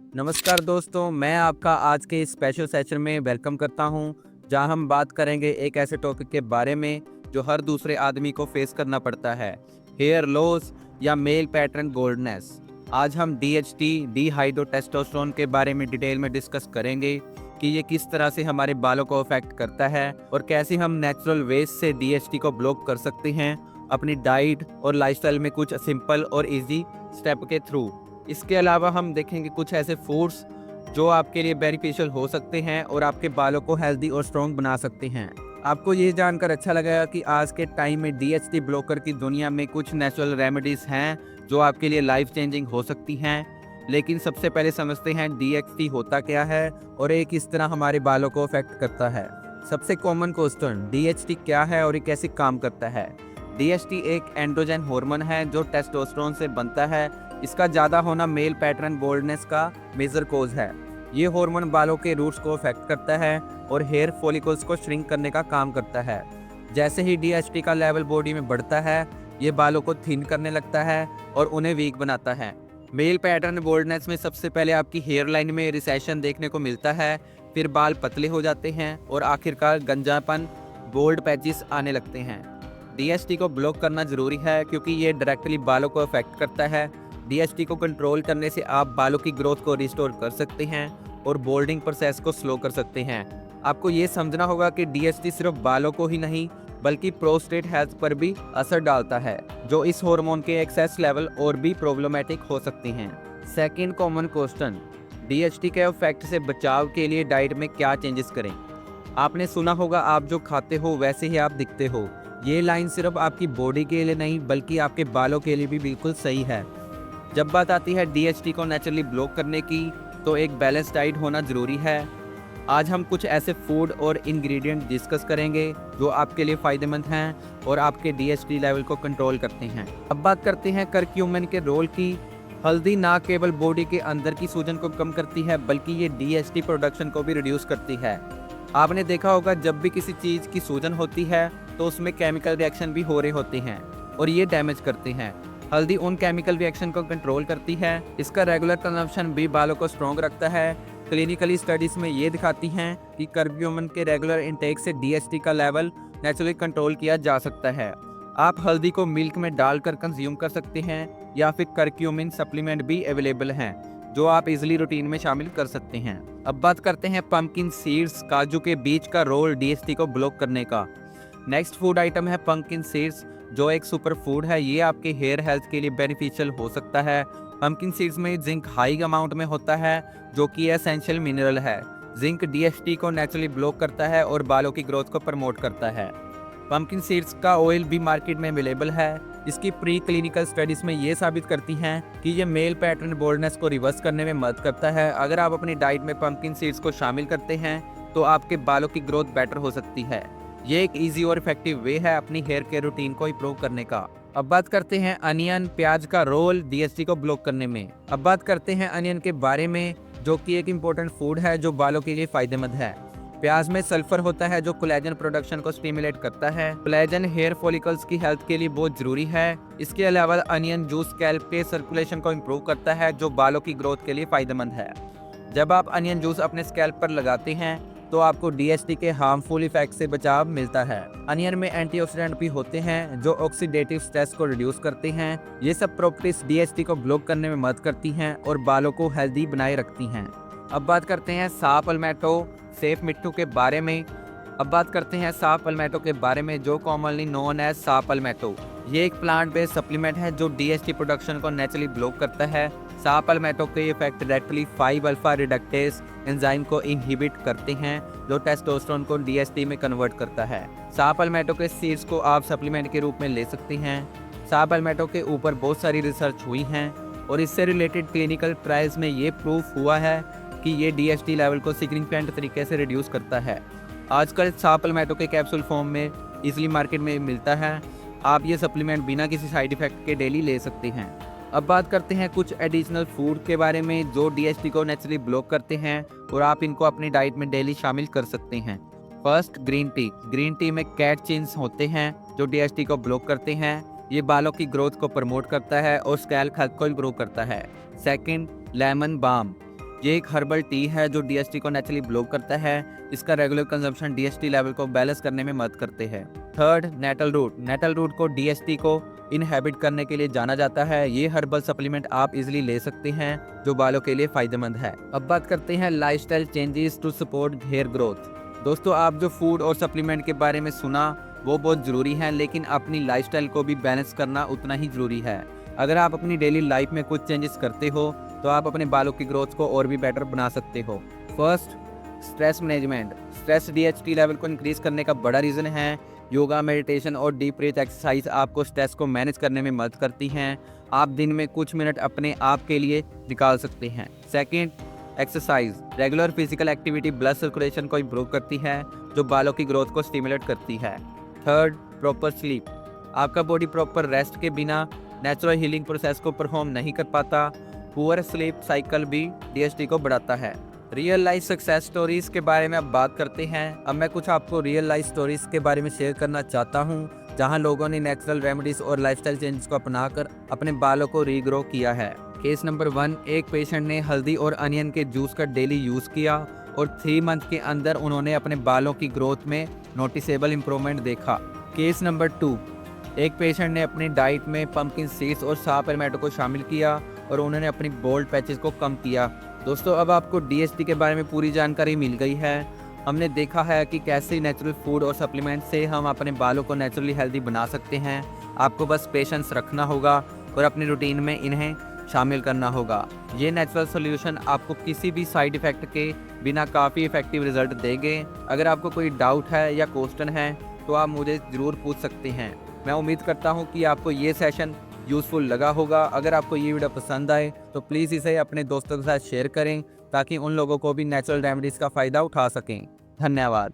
नमस्कार दोस्तों, मैं आपका आज के इस स्पेशल सेशन में वेलकम करता हूं, जहां हम बात करेंगे एक ऐसे टॉपिक के बारे में जो हर दूसरे आदमी को फेस करना पड़ता है, हेयर लॉस या मेल पैटर्न गोल्डनेस। आज हम डीएचटी डिहाइड्रो टेस्टोस्टेरोन के बारे में डिटेल में डिस्कस करेंगे कि ये किस तरह से हमारे बालों को अफेक्ट करता है और कैसे हम नेचुरल वेज से डीएचटी को ब्लॉक कर सकते हैं अपनी डाइट और लाइफस्टाइल में कुछ सिंपल और इजी स्टेप के थ्रू। इसके अलावा हम देखेंगे कुछ ऐसे फूड्स जो आपके लिए बेनिफिशियल हो सकते हैं और आपके बालों को हेल्दी और स्ट्रॉन्ग बना सकते हैं। आपको ये जानकर अच्छा लगेगा कि आज के टाइम में डीएचटी ब्लॉकर की दुनिया में कुछ नेचुरल रेमेडीज हैं जो आपके लिए लाइफ चेंजिंग हो सकती हैं। लेकिन सबसे पहले समझते हैं डीएचटी होता क्या है और ये किस तरह हमारे बालों को अफेक्ट करता है। सबसे कॉमन क्वेश्चन, डीएचटी क्या है और ये कैसे काम करता है। डीएचटी एक एंड्रोजन हार्मोन है जो टेस्टोस्टेरोन से बनता है। इसका ज़्यादा होना मेल पैटर्न बोल्डनेस का मेजर कोज है। ये हार्मोन बालों के रूट्स को अफेक्ट करता है और हेयर फॉलिकल्स को श्रिंक करने का काम करता है। जैसे ही डीएचटी का लेवल बॉडी में बढ़ता है, ये बालों को थिन करने लगता है और उन्हें वीक बनाता है। मेल पैटर्न बोल्डनेस में सबसे पहले आपकी हेयर लाइन में रिसेशन देखने को मिलता है, फिर बाल पतले हो जाते हैं और आखिरकार गंजापन, बोल्ड पैचेस आने लगते हैं। डीएचटी को ब्लॉक करना जरूरी है क्योंकि ये डायरेक्टली बालों को अफेक्ट करता है। डीएचटी को कंट्रोल करने से आप बालों की ग्रोथ को रिस्टोर कर सकते हैं और बोल्डिंग प्रोसेस को स्लो कर सकते हैं। आपको ये समझना होगा कि डीएचटी सिर्फ बालों को ही नहीं बल्कि प्रोस्टेट हेल्थ पर भी असर डालता है, जो इस हार्मोन के एक्सेस लेवल और भी प्रॉब्लमेटिक हो सकती हैं। सेकंड कॉमन क्वेश्चन, डीएचटी के इफेक्ट से बचाव के लिए डाइट में क्या चेंजेस करें। आपने सुना होगा, आप जो खाते हो वैसे ही आप दिखते हो। ये लाइन सिर्फ आपकी बॉडी के लिए नहीं बल्कि आपके बालों के लिए भी बिल्कुल सही है। जब बात आती है डीएचटी को नेचुरली ब्लॉक करने की, तो एक बैलेंस डाइट होना ज़रूरी है। आज हम कुछ ऐसे फूड और इंग्रेडिएंट डिस्कस करेंगे जो आपके लिए फ़ायदेमंद हैं और आपके डीएचटी लेवल को कंट्रोल करते हैं। अब बात करते हैं करक्यूमिन के रोल की। हल्दी ना केवल बॉडी के अंदर की सूजन को कम करती है बल्कि ये डीएचटी प्रोडक्शन को भी रिड्यूस करती है। आपने देखा होगा, जब भी किसी चीज़ की सूजन होती है तो उसमें केमिकल रिएक्शन भी हो रहे होते हैं और ये डैमेज करते हैं। हल्दी उन केमिकल रिएक्शन को कंट्रोल करती है। इसका रेगुलर कंजम्पशन भी बालों को स्ट्रॉन्ग रखता है। क्लिनिकली स्टडीज में ये दिखाती हैं कि करक्यूमिन के रेगुलर इंटेक से डीएचटी का लेवल नेचुरली कंट्रोल किया जा सकता है। आप हल्दी को मिल्क में डालकर कंज्यूम कर सकते हैं या फिर करक्यूमिन सप्लीमेंट भी अवेलेबल हैं जो आप इजिली रूटीन में शामिल कर सकते हैं। अब बात करते हैं पंपकिन सीड्स, काजू के बीज का रोल डीएचटी को ब्लॉक करने का। नेक्स्ट फूड आइटम है पंपकिन सीड्स, जो एक सुपर फूड है। ये आपके हेयर हेल्थ के लिए बेनिफिशियल हो सकता है। पंपकिन सीड्स में जिंक हाई अमाउंट में होता है जो कि एसेंशियल मिनरल है। जिंक डीएचटी को नेचुरली ब्लॉक करता है और बालों की ग्रोथ को प्रमोट करता है। पंपकिन सीड्स का ऑयल भी मार्केट में अवेलेबल है। इसकी प्री क्लिनिकल स्टडीज में ये साबित करती हैं कि ये मेल पैटर्न बोल्डनेस को रिवर्स करने में मदद करता है। अगर आप अपनी डाइट में पंपकिन सीड्स को शामिल करते हैं तो आपके बालों की ग्रोथ बेटर हो सकती है। ये एक इजी और इफेक्टिव वे है अपनी हेयर केयर रूटीन को इंप्रूव करने का। अब बात करते हैं अनियन, प्याज का रोल डीएचटी को ब्लॉक करने में। अब बात करते हैं अनियन के बारे में, जो कि एक इम्पोर्टेंट फूड है जो बालों के लिए फायदेमंद है। प्याज में सल्फर होता है जो कोलेजन प्रोडक्शन को स्टिमुलेट करता है। कोलेजन हेयर फॉलिकल्स की हेल्थ के लिए बहुत जरूरी है। इसके अलावा अनियन जूस स्कैल्प के सर्कुलेशन को इम्प्रूव करता है जो बालों की ग्रोथ के लिए फायदेमंद है। जब आप अनियन जूस अपने स्कैल्प पर लगाते हैं तो आपको डीएचटी के हार्मफुल इफेक्ट से बचाव मिलता है। अनियन में एंटीऑक्सीडेंट भी होते हैं जो ऑक्सीडेटिव स्ट्रेस को रिड्यूस करते हैं। ये सब प्रॉपर्टीज डीएचटी को ब्लॉक करने में मदद करती हैं और बालों को हेल्दी बनाए रखती हैं। अब बात करते हैं सा पल्मेटो सेफ मिट्टू के बारे में। अब बात करते हैं सा पल्मेटो के बारे में, जो कॉमनली नोन एज सा पल्मेटो। ये एक प्लांट बेस्ड सप्लीमेंट है जो डीएचटी प्रोडक्शन को नेचुरली ब्लॉक करता है। सा पल्मेटो के effect directly 5 alpha reductase enzyme को इनहिबिट करते हैं जो टेस्टोस्टेरोन को डीएचटी में कन्वर्ट करता है। सा पल्मेटो के सीड्स को आप सप्लीमेंट के रूप में ले सकते हैं। सा पल्मेटो के ऊपर बहुत सारी रिसर्च हुई हैं और इससे रिलेटेड क्लिनिकल ट्रायल्स में ये प्रूफ हुआ है कि ये डीएचटी लेवल को सिग्निफिकेंट तरीके से रिड्यूस करता है। आजकल सा पल्मेटो के कैप्सूल फॉर्म में इजीली मार्केट में मिलता है। आप ये सप्लीमेंट बिना किसी साइड इफेक्ट के डेली ले सकते हैं। अब बात करते हैं कुछ एडिशनल फूड के बारे में जो डीएचटी को नेचुरली ब्लॉक करते हैं और आप इनको अपनी डाइट में डेली शामिल कर सकते हैं। First, green tea. Green tea में कैटचिन्स होते हैं जो डीएचटी को ब्लॉक करते हैं। ये बालों की ग्रोथ को प्रमोट करता है और स्कैल्प हेल्थ को इम्प्रूव करता है। Second, lemon balm. ये एक हर्बल टी है जो डीएचटी को नेचुरली ब्लॉक करता है। इसका रेगुलर कंजम्पशन डीएचटी लेवल को बैलेंस करने में मदद करते हैं। Third, nettle root. Nettle root को डीएचटी को इनहेबिट करने के लिए जाना जाता है। ये हर्बल सप्लीमेंट आप इजीली ले सकते हैं जो बालों के लिए फायदेमंद है। अब बात करते हैं lifestyle changes to support hair growth. दोस्तों, आप जो फूड और सप्लीमेंट के बारे में सुना वो बहुत ज़रूरी है, लेकिन अपनी लाइफस्टाइल को भी बैलेंस करना उतना ही ज़रूरी है। अगर आप अपनी डेली लाइफ में कुछ चेंजेस करते हो तो आप अपने बालों की ग्रोथ को और भी बेटर बना सकते हो। First, stress management. Stress DHT level को इंक्रीज करने का बड़ा रीज़न है। योगा, मेडिटेशन और डीप ब्रीथ एक्सरसाइज आपको स्ट्रेस को मैनेज करने में मदद करती हैं। आप दिन में कुछ मिनट अपने आप के लिए निकाल सकते हैं। Second, exercise. Regular physical activity blood circulation को इम्प्रूव करती है जो बालों की ग्रोथ को स्टिमुलेट करती है। Third, proper sleep. आपका बॉडी प्रॉपर रेस्ट के बिना नेचुरल हीलिंग प्रोसेस को परफॉर्म नहीं कर पाता। पुअर स्लीप साइकिल भी डीएचटी को बढ़ाता है। रियल लाइफ सक्सेस स्टोरीज के बारे में अब बात करते हैं। अब मैं कुछ आपको रियल लाइफ स्टोरीज के बारे में शेयर करना चाहता हूँ जहाँ लोगों ने नेचुरल रेमेडीज और लाइफस्टाइल चेंजेस को अपनाकर अपने बालों को रीग्रो किया है। केस नंबर 1, एक पेशेंट ने हल्दी और अनियन के जूस का डेली यूज़ किया और 3 मंथ के अंदर उन्होंने अपने बालों की ग्रोथ में नोटिसेबल इंप्रूवमेंट देखा। केस नंबर 2, एक पेशेंट ने अपनी डाइट में पंपकिन सीड्स और सा पेरमेटो को शामिल किया और उन्होंने अपनी बोल्ड पैचेस को कम किया। दोस्तों, अब आपको डीएचटी के बारे में पूरी जानकारी मिल गई है। हमने देखा है कि कैसे नेचुरल फूड और सप्लीमेंट से हम अपने बालों को नेचुरली हेल्दी बना सकते हैं। आपको बस पेशेंस रखना होगा और अपनी रूटीन में इन्हें शामिल करना होगा। ये नेचुरल सॉल्यूशन आपको किसी भी साइड इफ़ेक्ट के बिना काफ़ी इफ़ेक्टिव रिजल्ट देंगे। अगर आपको कोई डाउट है या क्वेश्चन है तो आप मुझे ज़रूर पूछ सकते हैं। मैं उम्मीद करता हूँ कि आपको ये सेशन यूज़फुल लगा होगा। अगर आपको ये वीडियो पसंद आए तो प्लीज़ इसे अपने दोस्तों के साथ शेयर करें ताकि उन लोगों को भी नेचुरल रेमेडीज़ का फ़ायदा उठा सकें। धन्यवाद।